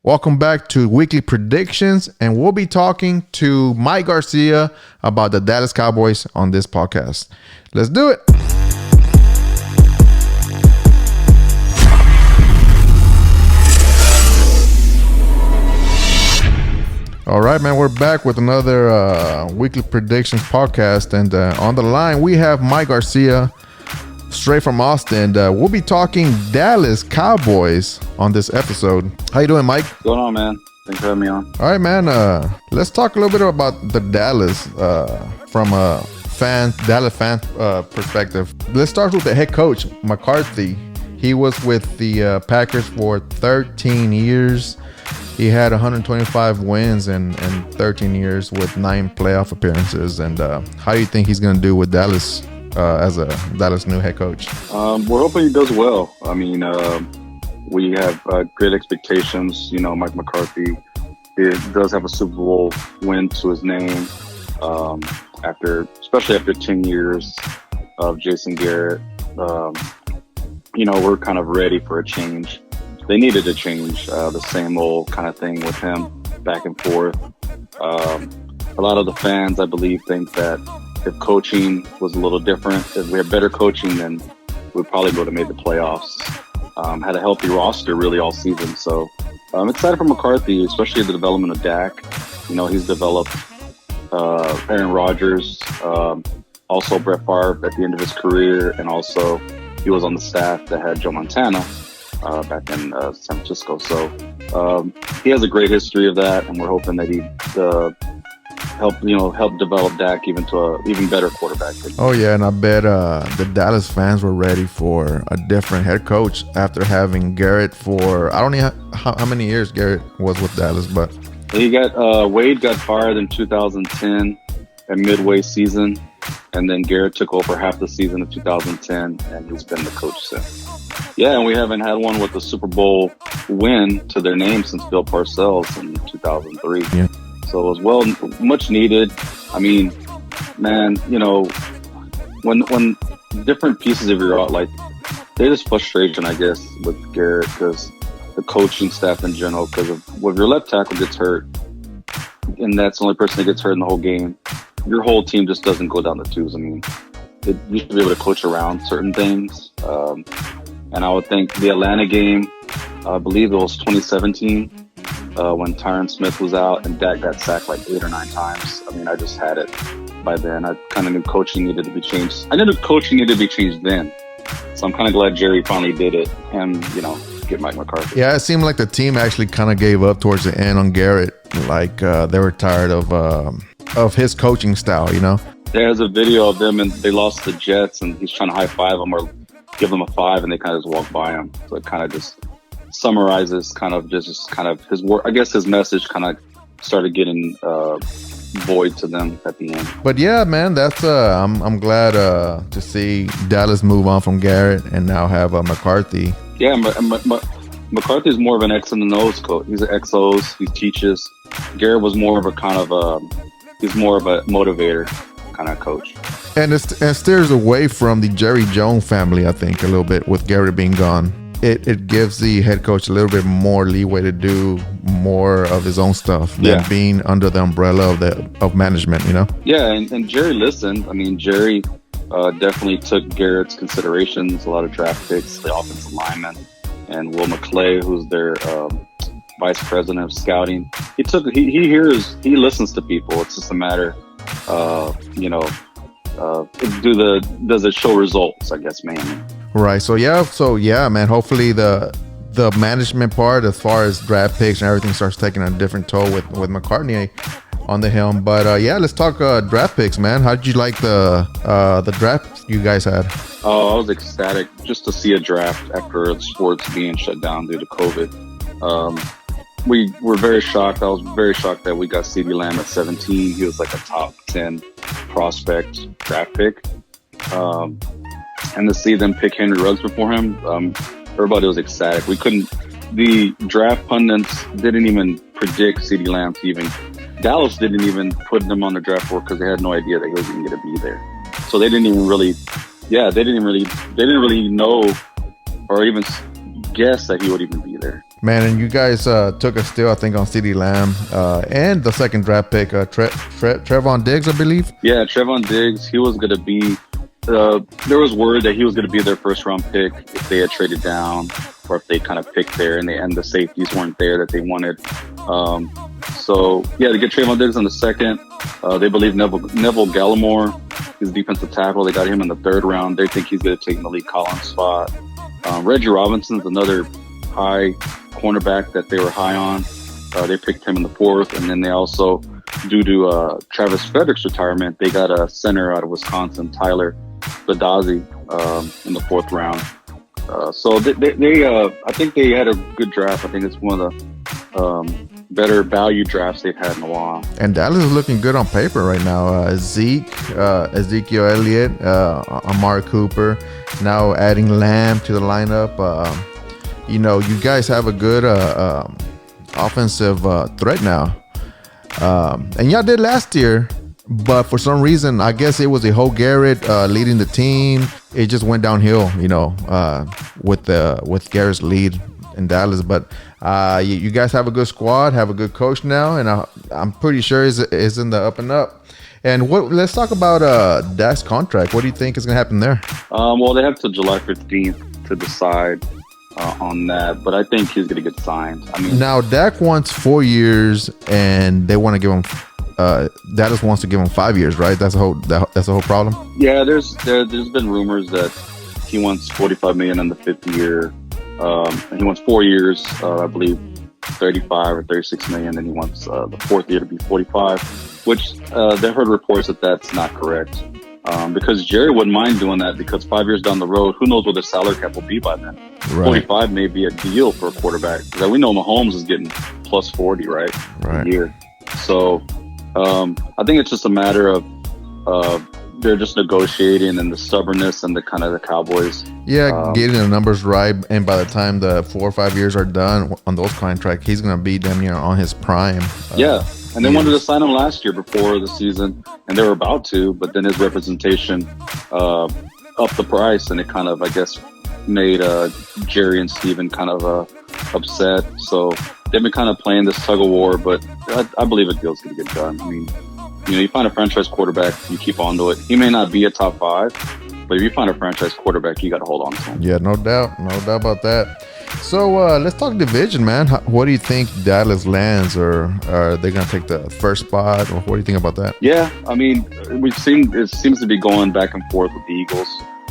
Welcome back to Weekly Predictions, and we'll be talking to Mike Garcia about the Dallas Cowboys on this podcast. Let's do it. All right, man, we're back with another Weekly Predictions podcast, and on the line we have Mike Garcia, straight from Austin. We'll be talking Dallas Cowboys on this episode. How you doing, Mike? What's going on, man? Thanks for having me on. All right, man. Let's talk a little bit about the Dallas from a Dallas fan perspective. Let's start with the head coach, McCarthy. He was with the Packers for 13 years. He had 125 wins in 13 years with 9 playoff appearances. And how do you think he's going to do with Dallas as a Dallas new head coach? We're hoping he does well. I mean, we have great expectations. You know, Mike McCarthy does have a Super Bowl win to his name, especially after 10 years of Jason Garrett. We're kind of ready for a change. They needed a change, the same old kind of thing with him, back and forth. A lot of the fans, I believe, think that if coaching was a little different, if we had better coaching, then we probably would have made the playoffs. Had a healthy roster really all season. So I'm excited for McCarthy, especially the development of Dak. You know, he's developed Aaron Rodgers, also Brett Favre at the end of his career, and also he was on the staff that had Joe Montana back in San Francisco. So he has a great history of that, and we're hoping that he help develop Dak even to a even better quarterback. Oh yeah, and I bet the Dallas fans were ready for a different head coach after having Garrett for I don't know how many years Garrett was with Dallas, but he got Wade got fired in 2010 at midway season, and then Garrett took over half the season of 2010, and he's been the coach since. Yeah, and we haven't had one with a Super Bowl win to their name since Bill Parcells in 2003. Yeah. So it was much needed. I mean, man, you know, when different pieces of your like, there's frustration, I guess, with Garrett because the coaching staff in general, because if your left tackle gets hurt, and that's the only person that gets hurt in the whole game, your whole team just doesn't go down the tubes. I mean, you should be able to coach around certain things. And I would think the Atlanta game, I believe it was 2017, when Tyron Smith was out and Dak got sacked like 8 or 9 times. I mean, I just had it by then. I kind of knew coaching needed to be changed. I knew coaching needed to be changed then. So I'm kind of glad Jerry finally did it and, get Mike McCarthy. Yeah, it seemed like the team actually kind of gave up towards the end on Garrett. Like they were tired of his coaching style, you know? There's a video of them and they lost the Jets and he's trying to high five them or give them a 5 and they kind of just walk by him. So it kind of just summarizes kind of his work. I guess his message kind of started getting void to them at the end. But yeah, man, that's I'm glad to see Dallas move on from Garrett and now have McCarthy. Yeah, McCarthy is more of an X and the O's coach. He's an XOs. He teaches. Garrett was more of a kind of he's more of a motivator kind of coach. And it steers away from the Jerry Jones family, I think, a little bit with Garrett being gone. It gives the head coach a little bit more leeway to do more of his own stuff than being under the umbrella of management, you know? Yeah, and Jerry listened. I mean, Jerry definitely took Garrett's considerations, a lot of draft picks, the offensive lineman, and Will McClay, who's their vice president of scouting. He listens to people. It's just a matter, does it show results, I guess, mainly. Right. So yeah, man, hopefully the management part as far as draft picks and everything starts taking a different toll with McCartney on the helm. But let's talk draft picks, man. How did you like the draft you guys had? Oh, I was ecstatic just to see a draft after the sports being shut down due to COVID. We were very shocked. I was very shocked that we got CeeDee Lamb at 17. He was like a top 10 prospect draft pick. And to see them pick Henry Ruggs before him, everybody was ecstatic. The draft pundits didn't even predict CeeDee Lamb to even, Dallas didn't even put him on the draft board because they had no idea that he was even going to be there. So they didn't even really know or even guess that he would even be there. Man, and you guys took a steal, I think, on CeeDee Lamb and the second draft pick, Trevon Diggs, I believe. Yeah, Trevon Diggs. He was going to be. There was word that he was going to be their first round pick if they had traded down, or if they kind of picked there and the safeties weren't there that they wanted. So yeah, to get Trevon Diggs in the second. They believe Neville Gallimore, his defensive tackle. They got him in the third round. They think he's going to take Malik Collins' spot. Reggie Robinson's another high cornerback that they were high on. They picked him in the fourth, and then they also, due to Travis Frederick's retirement, they got a center out of Wisconsin, Tyler Badazzi, in the fourth round. So they I think they had a good draft. I think it's one of the better value drafts they've had in a while. And Dallas is looking good on paper right now. Ezekiel Elliott, Amari Cooper, now adding Lamb to the lineup. You guys have a good offensive threat now. And y'all did last year, but for some reason, I guess it was a whole Garrett leading the team. It just went downhill, with Garrett's lead in Dallas. But you guys have a good squad, have a good coach now, and I'm pretty sure is in the up and up. And let's talk about Dak's contract. What do you think is going to happen there? Well, they have till July 15th to decide on that, but I think he's going to get signed. I mean, now Dak wants 4 years, and they want to give him. Dallas wants to give him 5 years, right? That's the whole problem. Yeah, there's been rumors that he wants $45 million in the fifth year. And he wants 4 years, I believe 35 or 36 million, and he wants the fourth year to be 45, which they heard reports that that's not correct. Because Jerry wouldn't mind doing that, because 5 years down the road, who knows what their salary cap will be by then. Right. 45 may be a deal for a quarterback, because we know Mahomes is getting plus 40, right? A year. So I think it's just a matter of they're just negotiating, and the stubbornness and the kind of the Cowboys. Yeah, getting the numbers right, and by the time the 4 or 5 years are done on those contracts, he's going to be damn near on his prime. And they wanted to sign him last year before the season, and they were about to, but then his representation upped the price, and it kind of, I guess, made Jerry and Steven kind of upset. So they've been kind of playing this tug of war, but I believe a deal's going to get done. I mean, you find a franchise quarterback, you keep on to it. He may not be a top 5, but if you find a franchise quarterback, you got to hold on to him. Yeah, no doubt about that. So let's talk division, man. What do you think Dallas lands, or are they going to take the first spot, or what do you think about that? Yeah, I mean, it seems to be going back and forth with the Eagles.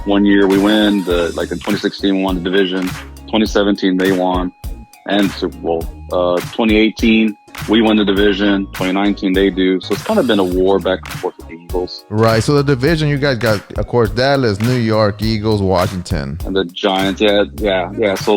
1 year we win, in 2016 we won the division. 2017 they won, and Super Bowl. 2018 we won the division. 2019 they do. So it's kind of been a war back and forth with the Eagles. Right. So the division you guys got, of course, Dallas, New York, Eagles, Washington, and the Giants. Yeah. So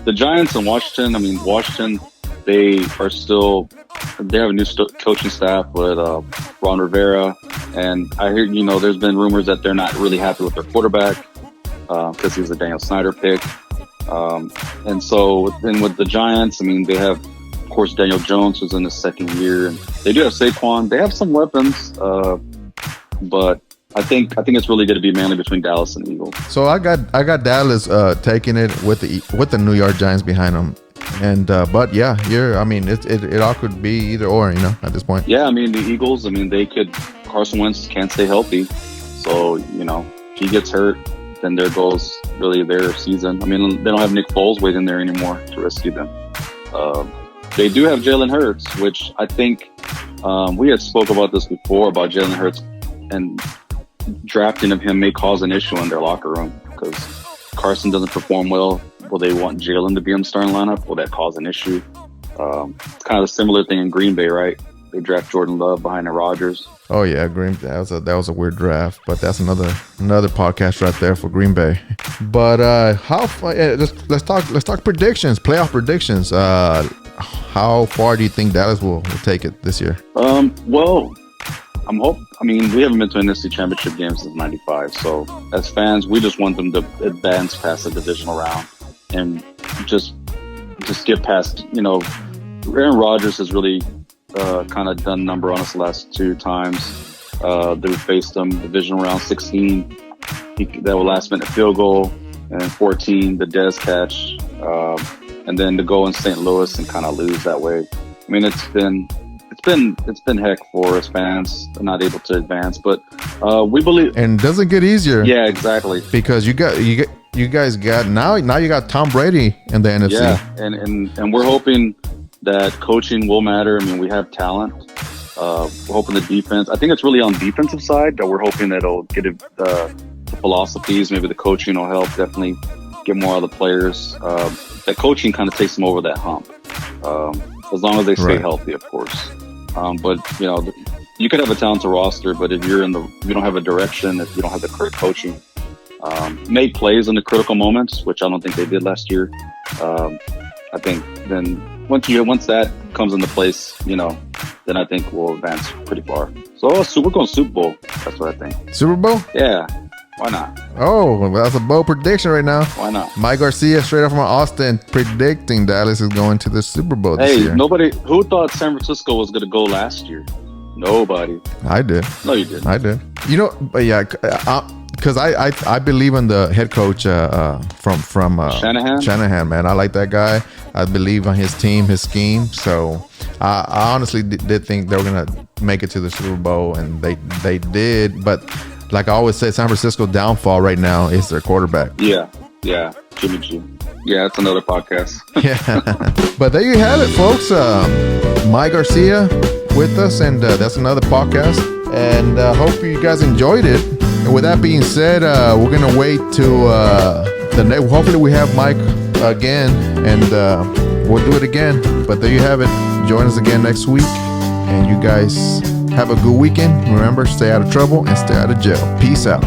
the Giants and Washington. I mean, Washington, they have a new coaching staff with Ron Rivera, and I hear there's been rumors that they're not really happy with their quarterback because he was a Daniel Snyder pick. And so then with the Giants, I mean, they have, of course, Daniel Jones, who's in his second year, and they do have Saquon. They have some weapons, but I think it's really going to be mainly between Dallas and Eagles. So I got Dallas taking it with the New York Giants behind them, and but yeah, it all could be either or, at this point. Yeah, I mean the Eagles. I mean Carson Wentz can't stay healthy, so if he gets hurt, then there goes really their season. I mean, they don't have Nick Foles waiting there anymore to rescue them. They do have Jalen Hurts, which I think we had spoke about this before, about Jalen Hurts, and drafting of him may cause an issue in their locker room because Carson doesn't perform well. Will they want Jalen to be in the starting lineup? Will that cause an issue? It's kind of a similar thing in Green Bay, right? They draft Jordan Love behind Aaron Rodgers. Oh yeah, Green. That was a weird draft, but that's another podcast right there for Green Bay. But let's talk predictions, playoff predictions. How far do you think Dallas will take it this year? Well, we haven't been to an NFC Championship game since '95. So as fans, we just want them to advance past the divisional round and just get past. Aaron Rodgers has really kind of done number on us the last 2 times that we faced them. Divisional round 16, that was last minute field goal, and 14 the Dez catch. and then to go in St. Louis and kind of lose that way. I mean, it's been heck for us fans not able to advance, but we believe. And it doesn't get easier. Yeah, exactly. Because you guys got now you got Tom Brady in the NFC. Yeah, and we're hoping that coaching will matter. I mean, we have talent. We're hoping the defense. I think it's really on defensive side that we're hoping that it'll get the philosophies. Maybe the coaching will help. Definitely get more out of the players. That coaching kind of takes them over that hump. As long as they stay healthy, of course. But you know, you could have a talented roster, but if you don't have a direction, if you don't have the correct coaching, make plays in the critical moments, which I don't think they did last year. I think then once that comes into place, you know, then I think we'll advance pretty far. So we're going Super Bowl. That's what I think. Super Bowl? Yeah. Why not? Oh, that's a bold prediction right now. Why not? Mike Garcia, straight up from Austin, predicting Dallas is going to the Super Bowl this year. Who thought San Francisco was going to go last year? Nobody. I did. No, you didn't. I did. You know, but yeah, because I believe in the head coach from Shanahan. Shanahan, man. I like that guy. I believe on his team, his scheme. So I honestly did think they were going to make it to the Super Bowl, and they did. But like I always say, San Francisco's downfall right now is their quarterback. Yeah, Jimmy G. Yeah, it's another podcast. Yeah, but there you have it, folks. Mike Garcia with us, and that's another podcast. And hope you guys enjoyed it. And with that being said, we're gonna wait till hopefully we have Mike again, and we'll do it again. But there you have it. Join us again next week, and you guys have a good weekend. Remember, stay out of trouble and stay out of jail. Peace out.